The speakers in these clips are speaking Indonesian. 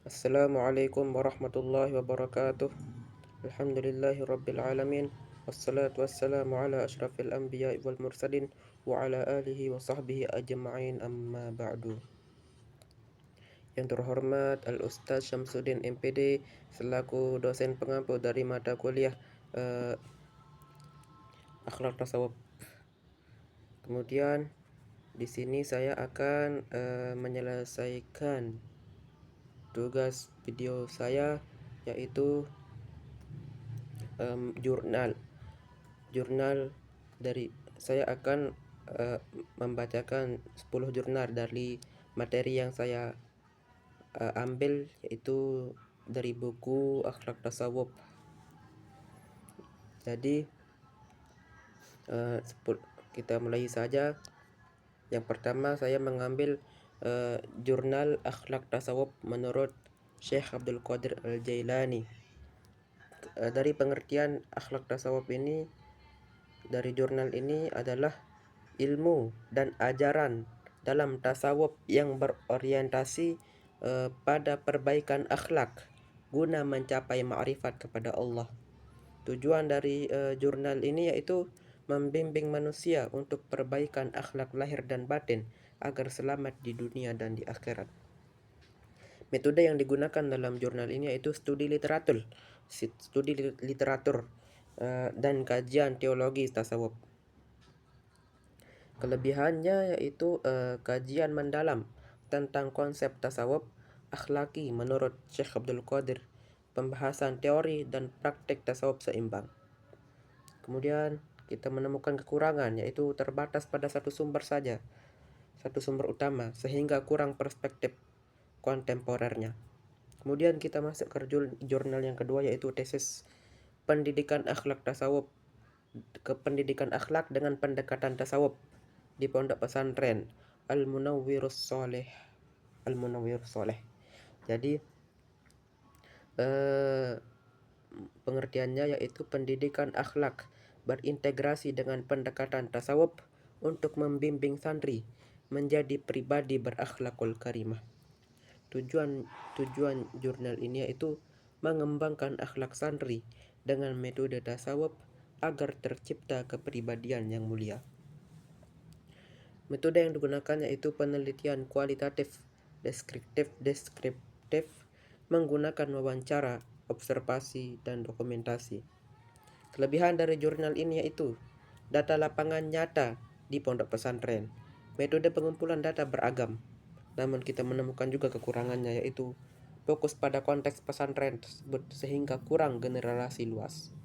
Assalamualaikum warahmatullahi wabarakatuh. Alhamdulillahi rabbil alamin. Wassalatu wassalamu ala ashrafil anbiya wal mursalin wa ala alihi wa sahbihi ajma'in, amma ba'du. Yang terhormat Al-Ustaz Syamsuddin MPD selaku dosen pengampu dari mata kuliah Akhlak Tasawuf. Kemudian di sini saya akan menyelesaikan tugas video saya, yaitu jurnal dari saya akan membacakan 10 jurnal dari materi yang saya ambil, yaitu dari buku Akhlak Tasawuf. Jadi kita mulai saja. Yang pertama saya mengambil jurnal Akhlak Tasawuf menurut Syekh Abdul Qadir Al-Jailani. Dari pengertian akhlak tasawuf ini, dari jurnal ini adalah ilmu dan ajaran dalam tasawuf yang berorientasi pada perbaikan akhlak guna mencapai ma'rifat kepada Allah. Tujuan dari jurnal ini yaitu membimbing manusia untuk perbaikan akhlak lahir dan batin agar selamat di dunia dan di akhirat. Metode yang digunakan dalam jurnal ini yaitu studi literatur dan kajian teologi tasawuf. Kelebihannya yaitu kajian mendalam tentang konsep tasawuf akhlaki menurut Syekh Abdul Qadir, pembahasan teori dan praktik tasawuf seimbang. Kemudian kita menemukan kekurangan, yaitu terbatas pada satu sumber saja, satu sumber utama, sehingga kurang perspektif kontemporernya. Kemudian kita masuk ke jurnal yang kedua, yaitu tesis pendidikan akhlak tasawuf, ke pendidikan akhlak dengan pendekatan tasawuf di Pondok Pesantren Al-Munawwirus Sholeh. Jadi pengertiannya yaitu pendidikan akhlak berintegrasi dengan pendekatan tasawuf untuk membimbing santri menjadi pribadi berakhlakul karimah. Tujuan jurnal ini yaitu mengembangkan akhlak santri dengan metode tasawuf agar tercipta kepribadian yang mulia. Metode yang digunakan yaitu penelitian kualitatif deskriptif menggunakan wawancara, observasi, dan dokumentasi. Kelebihan dari jurnal ini yaitu data lapangan nyata di pondok pesantren. Metode pengumpulan data beragam, namun kita menemukan juga kekurangannya, yaitu fokus pada konteks pesantren tersebut sehingga kurang generalisasi luas.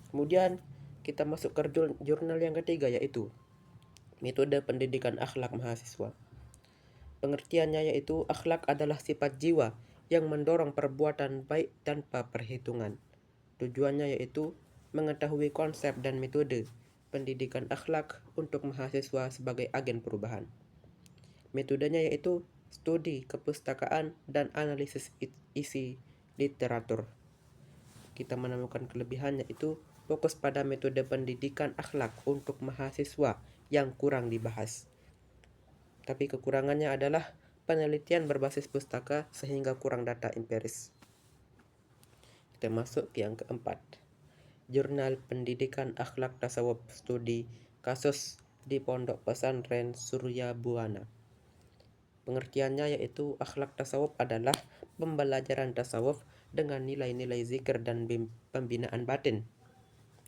Kemudian kita masuk ke jurnal yang ketiga, yaitu metode pendidikan akhlak mahasiswa. Pengertiannya yaitu akhlak adalah sifat jiwa yang mendorong perbuatan baik tanpa perhitungan. Tujuannya yaitu mengetahui konsep dan metode pendidikan akhlak untuk mahasiswa sebagai agen perubahan. Metodenya yaitu studi kepustakaan dan analisis isi literatur. Kita menemukan kelebihannya yaitu fokus pada metode pendidikan akhlak untuk mahasiswa yang kurang dibahas. Tapi kekurangannya adalah penelitian berbasis pustaka sehingga kurang data empiris. Kita masuk ke yang keempat. Jurnal Pendidikan Akhlak Tasawuf Studi Kasus di Pondok Pesantren Surya Buana. Pengertiannya yaitu akhlak tasawuf adalah pembelajaran tasawuf dengan nilai-nilai zikir dan pembinaan batin.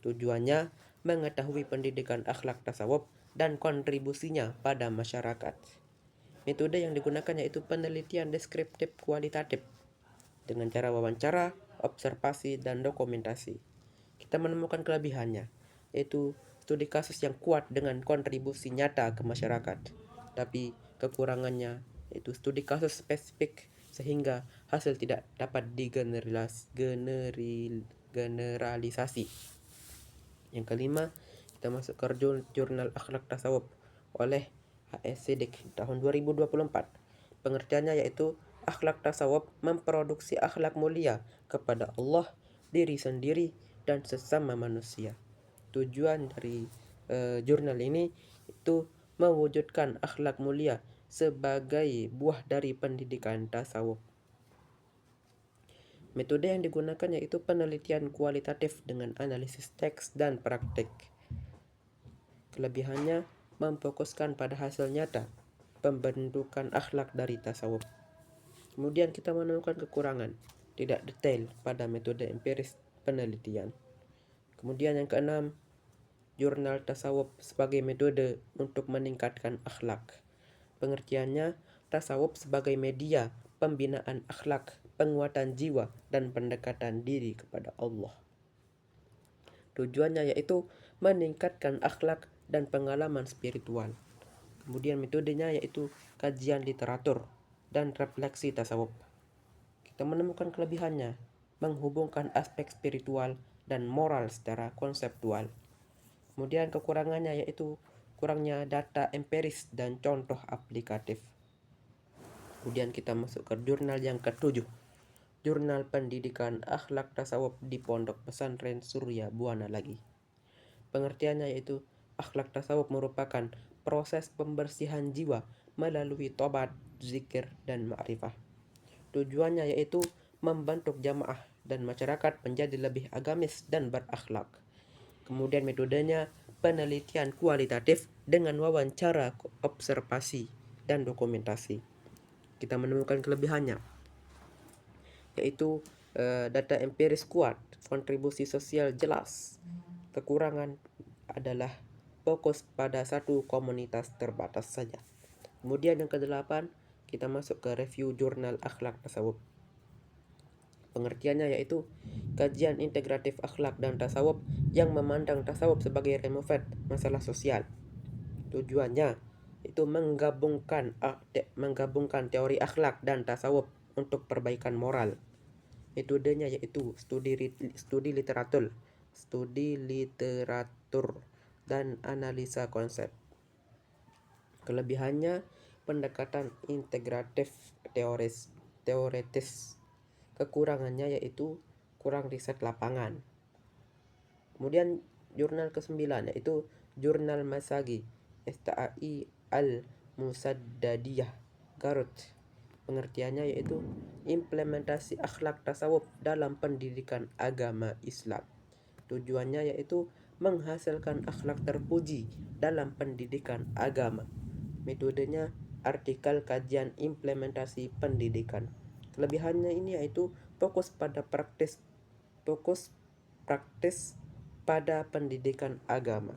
Tujuannya mengetahui pendidikan akhlak tasawuf dan kontribusinya pada masyarakat. Metode yang digunakan yaitu penelitian deskriptif kualitatif dengan cara wawancara, observasi, dan dokumentasi. Kita menemukan kelebihannya, yaitu studi kasus yang kuat dengan kontribusi nyata ke masyarakat. Tapi kekurangannya yaitu studi kasus spesifik sehingga hasil tidak dapat digeneralisasi. Yang kelima, kita masuk ke jurnal Akhlak Tasawuf oleh HS Siddiq tahun 2024. Pengertiannya yaitu akhlak tasawuf memproduksi akhlak mulia kepada Allah, diri sendiri, dan sesama manusia. Tujuan dari jurnal ini itu mewujudkan akhlak mulia sebagai buah dari pendidikan tasawuf. Metode yang digunakan yaitu penelitian kualitatif dengan analisis teks dan praktik. Kelebihannya memfokuskan pada hasil nyata, pembentukan akhlak dari tasawuf. Kemudian kita menemukan kekurangan, tidak detail pada metode empiris penelitian. Kemudian yang keenam, jurnal tasawuf sebagai metode untuk meningkatkan akhlak. Pengertiannya, tasawuf sebagai media pembinaan akhlak, penguatan jiwa, dan pendekatan diri kepada Allah. Tujuannya yaitu meningkatkan akhlak dan pengalaman spiritual. Kemudian metodenya yaitu kajian literatur dan refleksi tasawuf. Kita menemukan kelebihannya, menghubungkan aspek spiritual dan moral secara konseptual. Kemudian kekurangannya yaitu kurangnya data empiris dan contoh aplikatif. Kemudian kita masuk ke jurnal yang ketujuh, Jurnal Pendidikan Akhlak Tasawuf di Pondok Pesantren Surya Buana Lagi. Pengertiannya yaitu akhlak tasawuf merupakan proses pembersihan jiwa melalui tobat, zikir, dan ma'rifah. Tujuannya yaitu membentuk jamaah dan masyarakat menjadi lebih agamis dan berakhlak. Kemudian metodenya penelitian kualitatif dengan wawancara, observasi, dan dokumentasi. Kita menemukan kelebihannya, yaitu data empiris kuat, kontribusi sosial jelas. Kekurangan adalah fokus pada satu komunitas terbatas saja. Kemudian yang kedelapan, kita masuk ke review jurnal akhlak tasawuf. Pengertiannya yaitu kajian integratif akhlak dan tasawuf yang memandang tasawuf sebagai removet masalah sosial. Tujuannya itu menggabungkan teori akhlak dan tasawuf untuk perbaikan moral. Metodenya yaitu studi literatur dan analisa konsep. Kelebihannya pendekatan integratif teoretis. Kekurangannya yaitu kurang riset lapangan. Kemudian jurnal ke-9 yaitu Jurnal Masagi STAI Al-Musaddadiyah Garut. Pengertiannya yaitu implementasi akhlak tasawuf dalam pendidikan agama Islam. Tujuannya yaitu menghasilkan akhlak terpuji dalam pendidikan agama. Metodenya artikel kajian implementasi pendidikan. Kelebihannya ini yaitu fokus praktis pada pendidikan agama.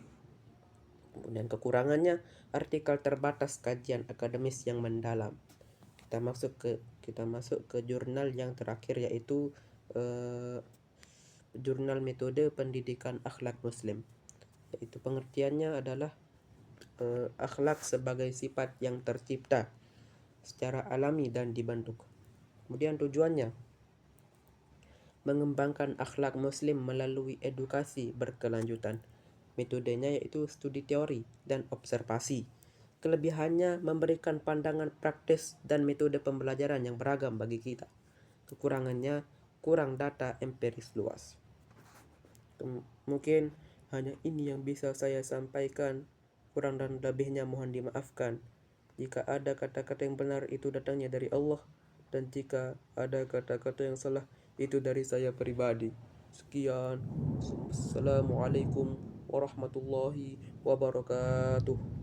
Kemudian kekurangannya artikel terbatas, kajian akademis yang mendalam. Kita masuk ke jurnal yang terakhir yaitu jurnal metode pendidikan akhlak muslim. Yaitu pengertiannya adalah akhlak sebagai sifat yang tercipta secara alami dan dibentuk. Kemudian tujuannya mengembangkan akhlak muslim melalui edukasi berkelanjutan. Metodenya yaitu studi teori dan observasi. Kelebihannya memberikan pandangan praktis dan metode pembelajaran yang beragam bagi kita. Kekurangannya kurang data empiris luas. Mungkin hanya ini yang bisa saya sampaikan. Kurang dan lebihnya mohon dimaafkan. Jika ada kata-kata yang benar itu datangnya dari Allah, dan jika ada kata-kata yang salah itu dari saya pribadi. Sekian. Assalamualaikum warahmatullahi wabarakatuh.